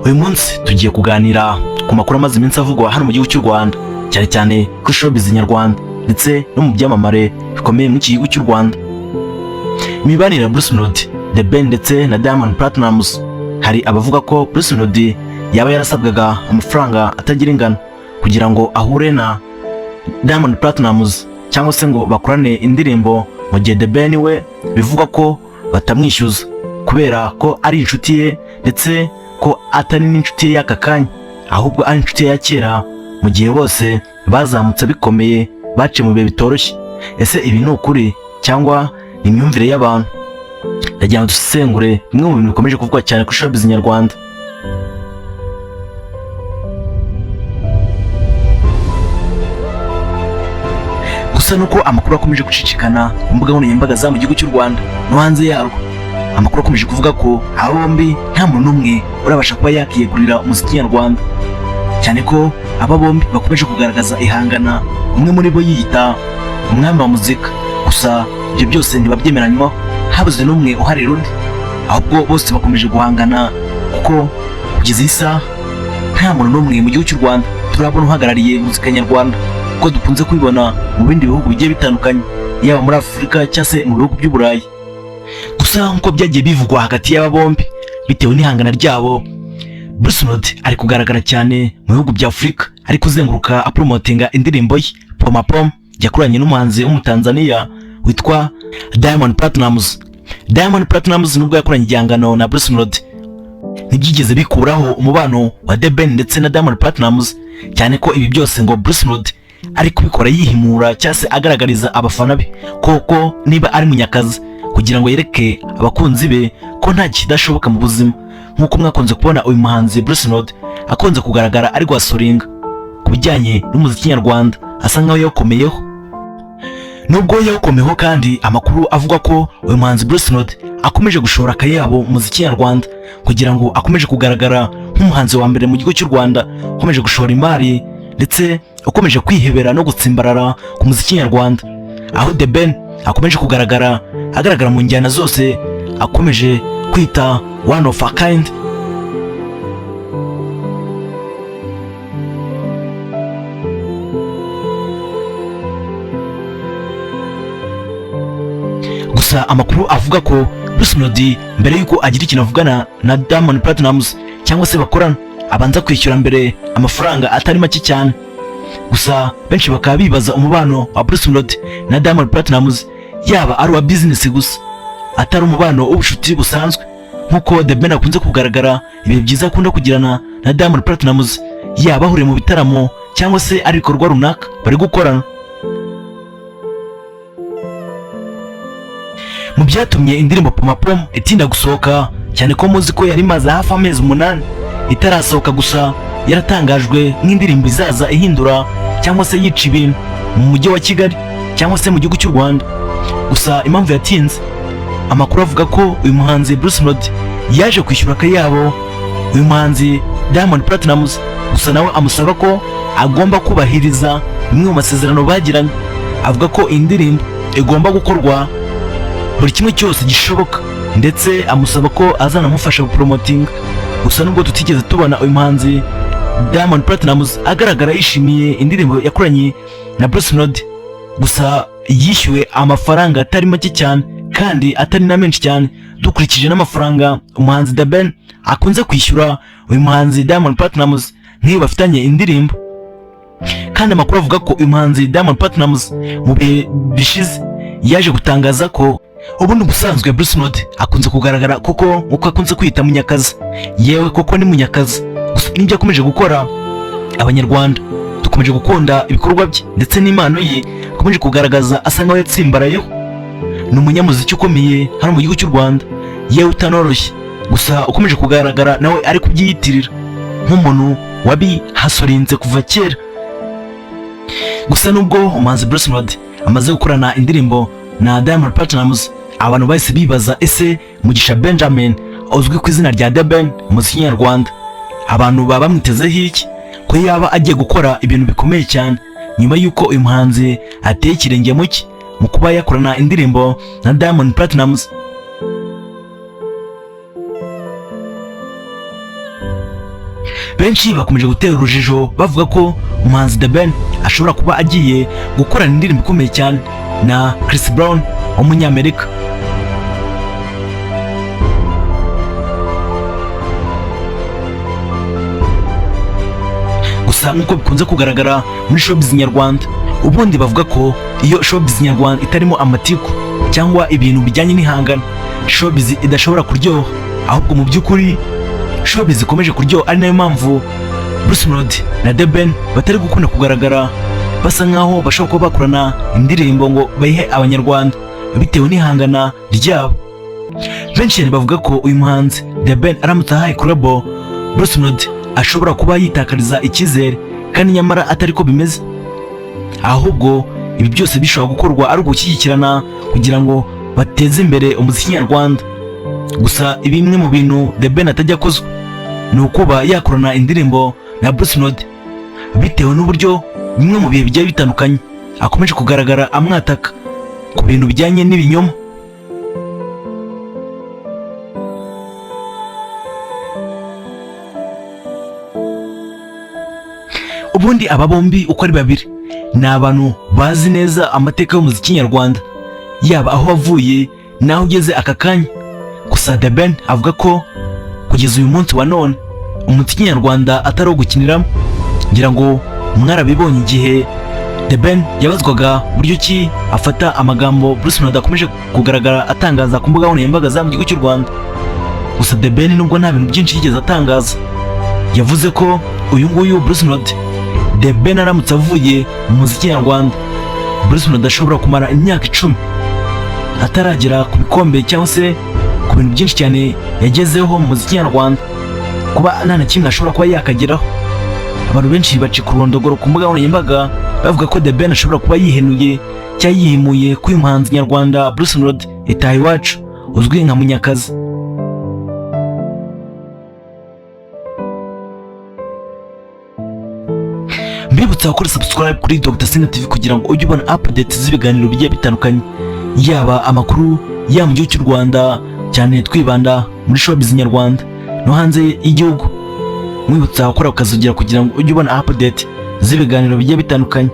Uyu munsi tugiye kuganira ku makuru amaze iminsi avugwa hano mu gihugu cy'u Rwanda, cyane cyane kuri showbiz nyarwanda ndetse no mu byamamare bikomeye mu gihugu cy'u Rwanda. Imibanire ya Bruce Melody, The Ben ndetse na Diamond Platnumz. Hari abavuga ko Bruce Melody yaba yarasabwaga amafaranga atagira ingano kugira ngo ahure na Diamond Platnumz cyangwa se ngo bakorane indirimbo, mu gihe The Ben we bivuga ko batamwishyuza kubera ko ari inshuti ye ndetse ko atari n'inshuti ye y'aka kanya, ahubwo ari inshuti ye ya kera mu gihe bose bazamutse bikomeye, baciye mu bihe bitoroshye. Ese ibi ni ukuri cyangwa ni imyumvire y'abantu? Ndagira ngo dusesengure bimwe mu bintu bikomeje kuvugwa cyane kuri showbiz nyarwanda. Gusa nuko amakuru akomeje gucicikana mu mbuga nkoranyambaga za mu gihugu cy'u Rwanda no hanze yarwo. Amakuru akomeje kuvuga ko aba bombi nta muntu n'umwe urabasha kuba yakiyegurira umuziki nyarwanda, cyane ko aba bombi bakomeje kugaragaza ihangana, umwe muri bo yiyita umwami wa muzika. Gusa ibyo byose ntibabyemeranywaho, habuze n'umwe uharira undi, ahubwo bose bakomeje guhangana kuko kugeza iyi saha nta muntu n'umwe mu gihugu cy'u Rwanda turabona uhagarariye muzika nyarwanda kuko dukunze kubibona mu bindi bihugu bigiye bitandukanye, yaba muri Afurika cyangwa se mu bihugu by'Uburayi. Gusa nk'uko byagiye bivugwa hagati y'aba bombi bitewe n'ihangana ryabo, Bruce Melody ari kugaragara cyane mu bihugu bya Afurika, ari kuzenguruka apromotinga indirimbo ye Poma Pom yakoranye n'umuhanzi w'umutanzania witwa Diamond Platnumz. Diamond Platnumz nubwo yakoranye igihangano na Bruce Melody, ntibyigeze bikuraho umubano wa The Ben ndetse na Diamond Platnumz, cyane ko ibi byose ngo Bruce Melody ari kubikora yihimura cyangwa se agaragariza abafana be koko niba ari munyakazi, kugira ngo yereke abakunzi be ko nta kidashoboka mu buzima. Nk'uko mwakunze kubona uyu muhanzi Bruce Melody akunze kugaragara ari guhasoringa ku bijyanye n'umuziki nyarwanda, asa nkaho yawukomeyeho. Nubwo yawukomeyeho kandi amakuru avuga ko uyu muhanzi Bruce Melody akomeje gushora akayabo mu muziki nyarwanda kugira ngo akomeje kugaragara nk'umuhanzi wa mbere mu gihugu cy'u Rwanda, ukomeje gushora imari ndetse ukomeje kwihebera no gutsimbarara ku muziki nyarwanda, aho The Ben akomeje kugaragara agaragara mu njyana zose, akomeje kwita one of a kind. Gusa amakuru avuga ko Bruce Melody mbere yuko agira ikintu avugana na Diamond Platnumz cyangwa se bakorana, abanza kwishyura mbere amafaranga atari make cyane. Gusa benshi bakaba bibaza umubano wa Bruce Melody na Diamond Platnumz yaba ari uwa business gusa, atari umubano w'ubucuti busanzwe nk'uko The Ben akunze kugaragara ibihe byiza akunda kugirana na Diamond Platnumz, yaba ahuriye mu bitaramo cyangwa se ari ibikorwa runaka bari gukorana. Mu byatumye indirimbo Poma Pom itinda gusohoka, cyane ko muzi ko yari maze hafi amezi 8 itarasohoka, gusa yaratangajwe nk'indirimbo izaza ihindura cyangwa se yica ibintu mu mujyi wa Kigali cyangwa se mu gihugu cy'u Rwanda. Gusa impamvu yatinze, amakuru avuga ko uyu muhanzi Bruce Melody yaje kwishyura akayabo uyu muhanzi Diamond Platnumz, gusa nawe amusaba ko agomba kubahiriza bimwe mu masezerano bagiranye. Avuga ko indirimbo igomba gukorwa buri kimwe cyose gishoboka, ndetse amusaba ko azanamufasha gupromotinga. Gusa nubwo tutigeze tubona uyu muhanzi Diamond Platnumz agaragara yishimiye indirimbo yakoranye na Bruce Melody, gusa yishyuwe amafaranga atari make cyane kandi atari na menshi cyane dukurikije n'amafaranga umuhanzi The Ben akunze kwishyura uyu muhanzi Diamond Platnumz nk'iyo bafitanye indirimbo. Kandi amakuru avuga ko uyu muhanzi Diamond Platnumz mu bihe bishize yaje gutangaza ko ubundi ubusanzwe Bruce Melody akunze kugaragara kuko uko akunze kwita munyakazi, yewe koko ni munyakazi. Gusa n'ibyo akomeje gukora, abanyarwanda dukomeje gukunda ibikorwa bye ndetse n'impano ye akomeje kugaragaza, asa nkaho yatsimbarayeho. Ni umunyamuziki ukomeye hano mu gihugu cy'u Rwanda, yewe utanoroshye, gusa ukomeje kugaragara nawe ari kubyiyitirira nk'umuntu wabihasorinze kuva kera. Gusa nubwo umuhanzi Bruce Melody amaze gukorana indirimbo na Diamond Platnumz, abantu bahise bibaza ese Mugisha Benjamin uzwi ku izina rya The Ben mu muziki nyarwanda, abantu baba bamwitezeho iki ko yaba agiye gukora ibintu bikomeye cyane nyuma yuko uyu muhanzi ateye ikirenge mu cye mu kuba yakorana indirimbo na Diamond Platnumz. benshi bakomeje gutera urujijo bavuga ko umuhanzi The Ben ashobora kuba agiye gukorana indirimbo ikomeye cyane na Chris Brown w'umunyamerika. Gusa nk'uko bikunze kugaragara muri showbiz nyarwanda, ubundi bavuga ko iyo showbiz nyarwanda itarimo amatiku cyangwa ibintu bijyanye n'ihangana, showbiz idashobora kuryoha, ahubwo mu by'ukuri showbiz ikomeje kuryoha. Ari nayo mpamvu Bruce Melody na The Ben batari gukunda kugaragara basa nkaho bashobora kuba bakorana indirimbo ngo bayihe abanyarwanda bitewe n'ihangana ryabo. Benshi bavuga ko uyu muhanzi The Ben aramutse ahaye collabo Bruce Melody ashobora kuba yitakariza icyizere, kandi nyamara atari ko bimeze, ahubwo ibi byose bishobora gukorwa ari ugushyigikirana kugira ngo bateze imbere umuziki nyarwanda. Gusa bimwe mu bintu The Ben atajya akozwa ni ukuba yakorana indirimbo na Bruce Melody, bitewe n'uburyo bimwe mu bihe bigiye bitandukanye akomeje kugaragara amwataka ku bintu bijyanye n'ibinyoma. Ubundi aba bombi uko ari babiri ni abantu bazi neza amateka y'umuziki nyarwanda, yaba aho wavuye naho ugeze aka kanya. Gusa The Ben avuga ko kugeza uyu munsi wa none umuziki nyarwanda atari uwo gukiniramo. Ngira ngo mwarabibonye igihe The Ben yabazwaga buryo ki afata amagambo Bruce Melody akomeje kugaragara atangaza ku mbuga nkoranyambaga za mu gihugu cy'u Rwanda. Gusa The Ben nubwo nta bintu byinshi yigeze atangaza, yavuze ko uyu nguyu Bruce Melody, The Ben aramutse avuye mu muziki nyarwanda, Bruce Melody ashobora kumara imyaka 10 ataragera ku bikombe cyangwa se ku bintu byinshi cyane yagezeho mu muziki nyarwanda, kuba nta na kimwe ashobora kuba yakageraho. Abantu benshi baci ku rondogoro ku mbuga nkoranyambaga bavuga ko The Ben ashobora kuba yihenuye cyangwa yihimuye k'uyu muhanzi nyarwanda Bruce Melody Itaha Iwacu uzwi nka Munyakazi. Mbibutsa gukora subscribe kuri Dr. Sina TV kugira ngo ujye ubona updates z'ibiganiro bigiye bitandukanye, yaba amakuru ya mu gihugu cy'u Rwanda, cyane twibanda muri showbiz nyarwanda no hanze y'igihugu. Mwibutsa gukora ukazugira kugira ngo ujye ubona update z'ibiganiro bigiye bitandukanye.